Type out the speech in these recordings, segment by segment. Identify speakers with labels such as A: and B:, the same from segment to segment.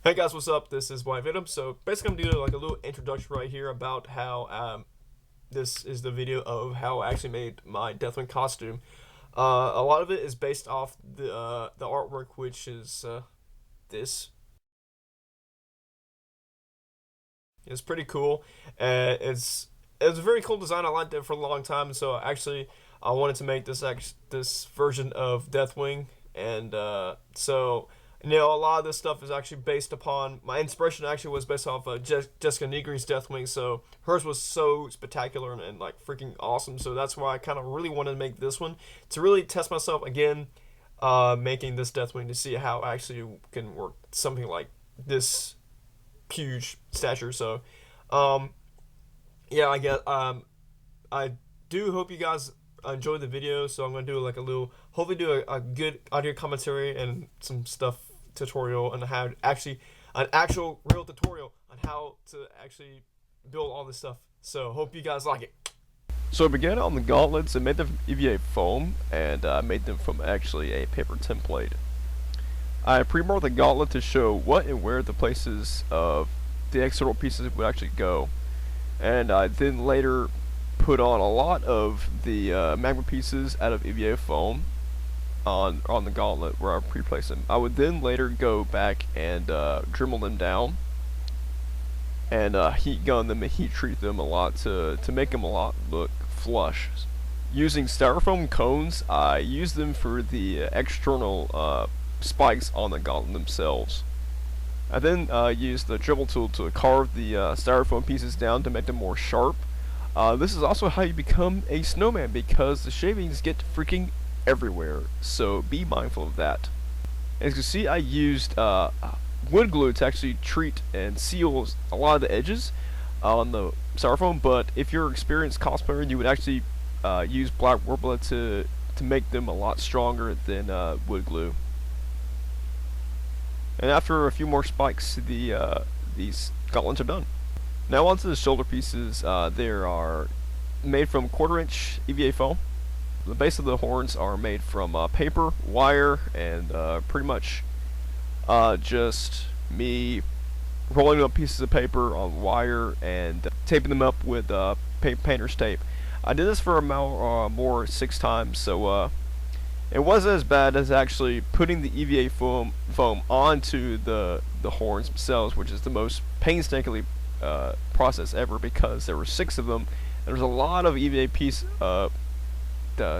A: Hey guys, what's up? This is White Venom. So basically, I'm doing like a little introduction right here about how this is the video of how I actually made my Deathwing costume. A lot of it is based off the artwork, which is this. It's pretty cool. It's a very cool design. I liked it for a long time, so actually I wanted to make this version of Deathwing, and a lot of this stuff is actually based upon my inspiration. Actually, was based off Jessica Negri's Deathwing, so hers was so spectacular and like freaking awesome. So that's why I kind of really wanted to make this one to really test myself again, making this Deathwing to see how I actually can work something like this huge stature. So, um, yeah, I do hope you guys enjoyed the video. So I'm gonna do like a little, hopefully do a good audio commentary and some stuff tutorial on how actually an actual real tutorial on how to actually build all this stuff. So hope you guys like it. So I began on the gauntlets and made them from EVA foam, and made them from actually a paper template. I pre-marked the gauntlet to show what and where the places of the external pieces would actually go, and I then later put on a lot of the magma pieces out of EVA foam on the gauntlet where I pre-placed them. I would then later go back and Dremel them down and heat gun them and heat treat them a lot to make them a lot look flush. Using styrofoam cones, I used them for the external spikes on the gauntlet themselves. I then used the Dremel tool to carve the styrofoam pieces down to make them more sharp. This is also how you become a snowman, because the shavings get freaking everywhere, so be mindful of that. As you can see, I used wood glue to actually treat and seal a lot of the edges on the styrofoam, but if you're an experienced cosplayer, you would actually use black warbler to make them a lot stronger than wood glue. And after a few more spikes, these gauntlets are done. Now onto the shoulder pieces. They are made from 1/4" EVA foam. The base of the horns are made from paper, wire, and pretty much just me rolling up pieces of paper on wire and taping them up with painter's tape. I did this for more 6 times, so it wasn't as bad as actually putting the EVA foam onto the horns themselves, which is the most painstakingly process ever, because there were 6 of them and there's a lot of EVA piece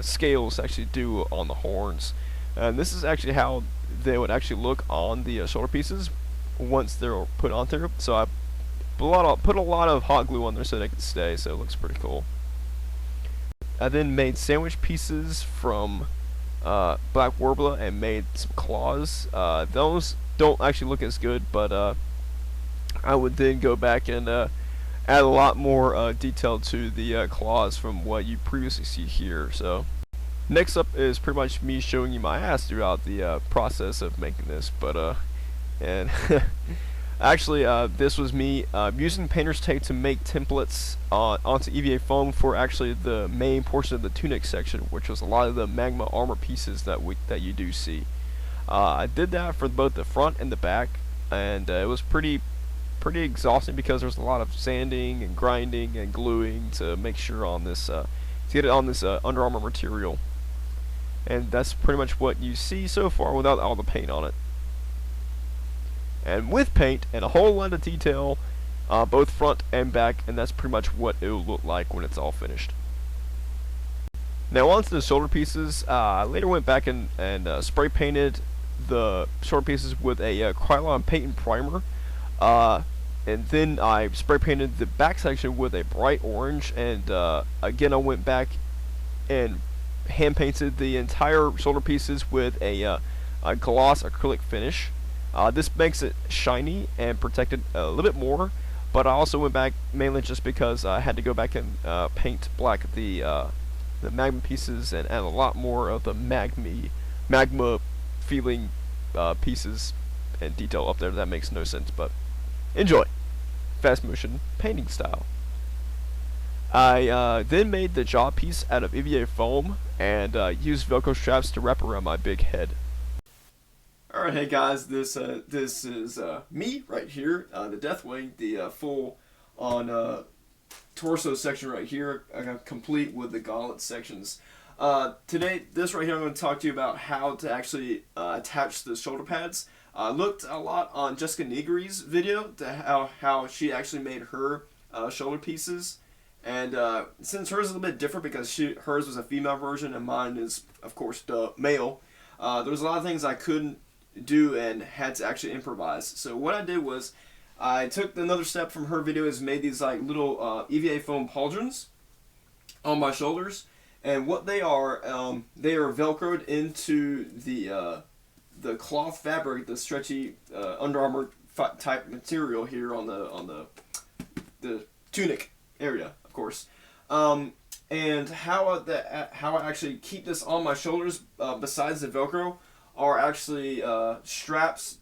A: scales to actually do on the horns, and this is actually how they would actually look on the shoulder pieces once they're put on there. So I put a lot of hot glue on there so they could stay, so it looks pretty cool. I then made sandwich pieces from black warbler and made some claws. Those don't actually look as good, but I would then go back and add a lot more detail to the claws from what you previously see here. So next up is pretty much me showing you my ass throughout the process of making this, but and actually this was me using painter's tape to make templates onto EVA foam for actually the main portion of the tunic section, which was a lot of the magma armor pieces that you do see. I did that for both the front and the back, and it was pretty exhausting because there's a lot of sanding and grinding and gluing to make sure on this to get it on this Under Armour material. And that's pretty much what you see so far without all the paint on it. And with paint and a whole lot of detail, both front and back, and that's pretty much what it will look like when it's all finished. Now onto the shoulder pieces. I later went back and spray painted the shoulder pieces with a Krylon paint and primer. And then I spray painted the back section with a bright orange, and again I went back and hand painted the entire shoulder pieces with a gloss acrylic finish. This makes it shiny and protected a little bit more, but I also went back mainly just because I had to go back and paint black the magma pieces and add a lot more of the magma feeling pieces and detail up there. That makes no sense, but enjoy. Fast motion painting style. I then made the jaw piece out of EVA foam and used Velcro straps to wrap around my big head. All right, hey guys, this is me right here, the Deathwing, the full on torso section right here, complete with the Gauntlet sections. Today, this right here, I'm going to talk to you about how to actually attach the shoulder pads. I looked a lot on Jessica Nigri's video to how she actually made her shoulder pieces. And since hers is a little bit different because hers was a female version and mine is, of course, the male, there was a lot of things I couldn't do and had to actually improvise. So what I did was I took another step from her video, is made these like little EVA foam pauldrons on my shoulders, and what they are velcroed into the cloth fabric, the stretchy Under Armour type material here on the tunic area, of course. And how I actually keep this on my shoulders, besides the Velcro, are actually straps,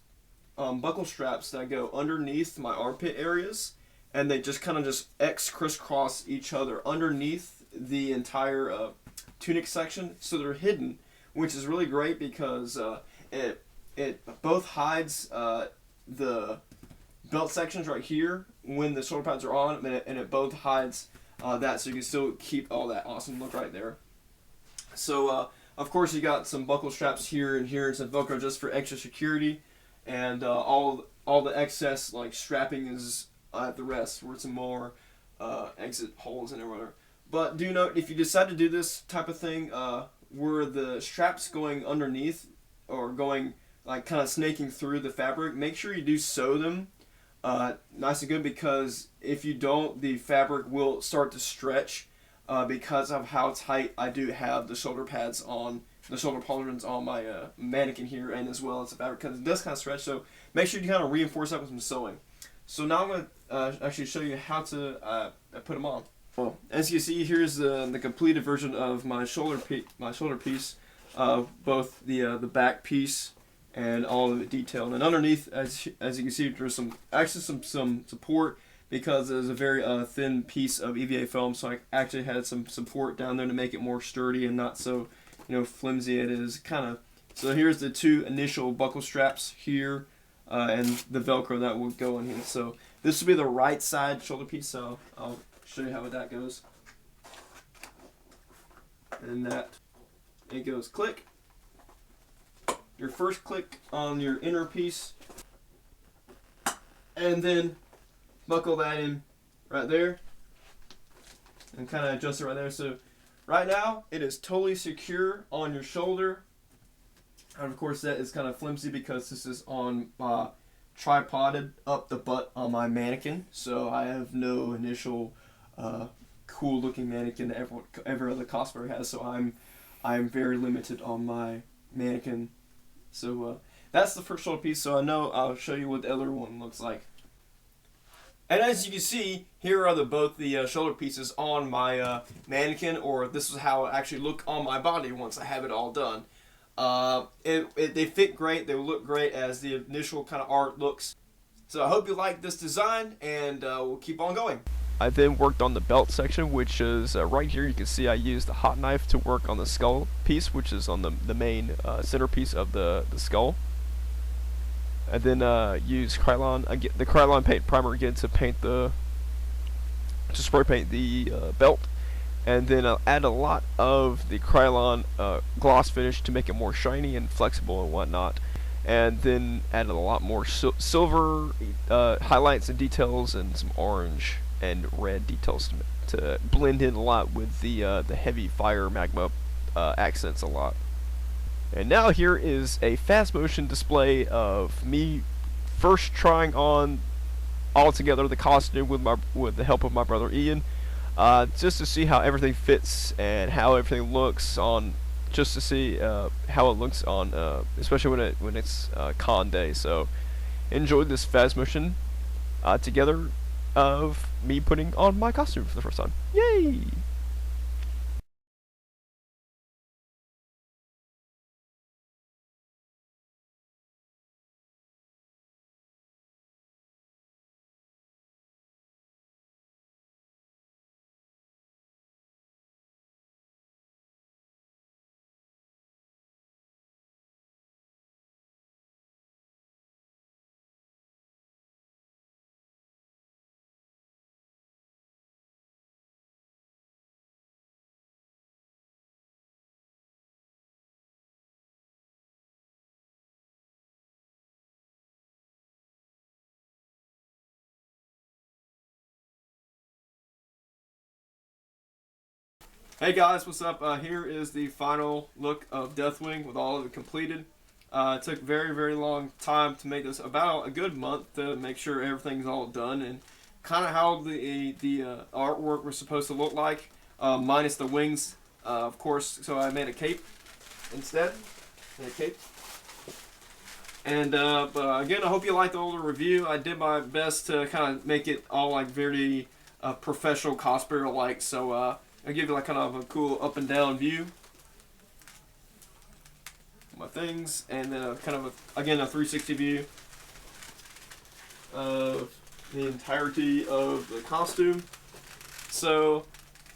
A: buckle straps that go underneath my armpit areas, and they just kind of crisscross each other underneath the entire tunic section, so they're hidden, which is really great because it both hides the belt sections right here when the shoulder pads are on, and it both hides that, so you can still keep all that awesome look right there. So of course you got some buckle straps here and here, and some Velcro just for extra security, and all the excess like strapping is at the rest where some more exit holes and everywhere. But do note, if you decide to do this type of thing where the straps going underneath or going like kind of snaking through the fabric, make sure you do sew them nice and good, because if you don't, the fabric will start to stretch because of how tight I do have the shoulder pads on, the shoulder pauldrons on my mannequin here, and as well as the fabric, because it does kind of stretch. So make sure you kind of reinforce that with some sewing. So now I'm going to actually show you how to put them on. Well, as you can see, here's the completed version of my shoulder piece, both the back piece and all of the detail. And underneath, as you can see, there's some support, because there's a very thin piece of EVA foam, so I actually had some support down there to make it more sturdy and not so flimsy it is kind of. So here's the two initial buckle straps here, and the Velcro that will go in here. So this will be the right side shoulder piece, so I'll show you how that goes. And that it goes click. Your first click on your inner piece, and then buckle that in right there and kind of adjust it right there. So right now it is totally secure on your shoulder, and of course that is kind of flimsy because this is on tripoded up the butt on my mannequin, so I have no initial cool looking mannequin that every other cosplayer has, so I'm very limited on my mannequin. So that's the first shoulder piece. So I'll show you what the other one looks like. And as you can see, here are both the shoulder pieces on my mannequin, or this is how it actually look on my body once I have it all done. They fit great. They look great as the initial kind of art looks. So I hope you like this design, and we'll keep on going. I then worked on the belt section, which is right here. You can see I used a hot knife to work on the skull piece, which is on the main centerpiece of the skull. I then used the Krylon paint primer again to spray paint the belt, and then I'll add a lot of the Krylon gloss finish to make it more shiny and flexible and whatnot, and then added a lot more silver highlights and details, and some orange and red details to blend in a lot with the heavy fire magma accents a lot. And now here is a fast motion display of me first trying on all together the costume with the help of my brother Ian, just to see how everything fits and how everything looks on, just to see how it looks on, especially when it's con day. So enjoy this fast motion together of me putting on my costume for the first time. Yay! Hey guys, what's up? Here is the final look of Deathwing with all of it completed. It took very long time to make this, about a good month to make sure everything's all done and kind of how the artwork was supposed to look like, minus the wings, of course. So I made a cape instead. Made a cape. And but again, I hope you liked the older review. I did my best to kind of make it all like very professional cosplayer like. So I'll give you like kind of a cool up and down view of my things, and then kind of again a 360 view of the entirety of the costume. So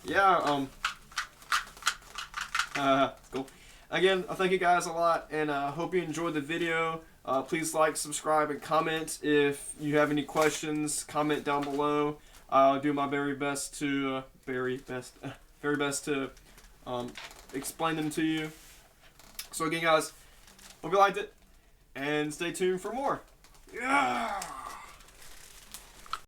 A: yeah, cool. Again, I thank you guys a lot, and hope you enjoyed the video. Please like, subscribe, and comment. If you have any questions, comment down below. I'll do my very best to explain them to you. So again, guys, hope you liked it, and stay tuned for more. Yeah.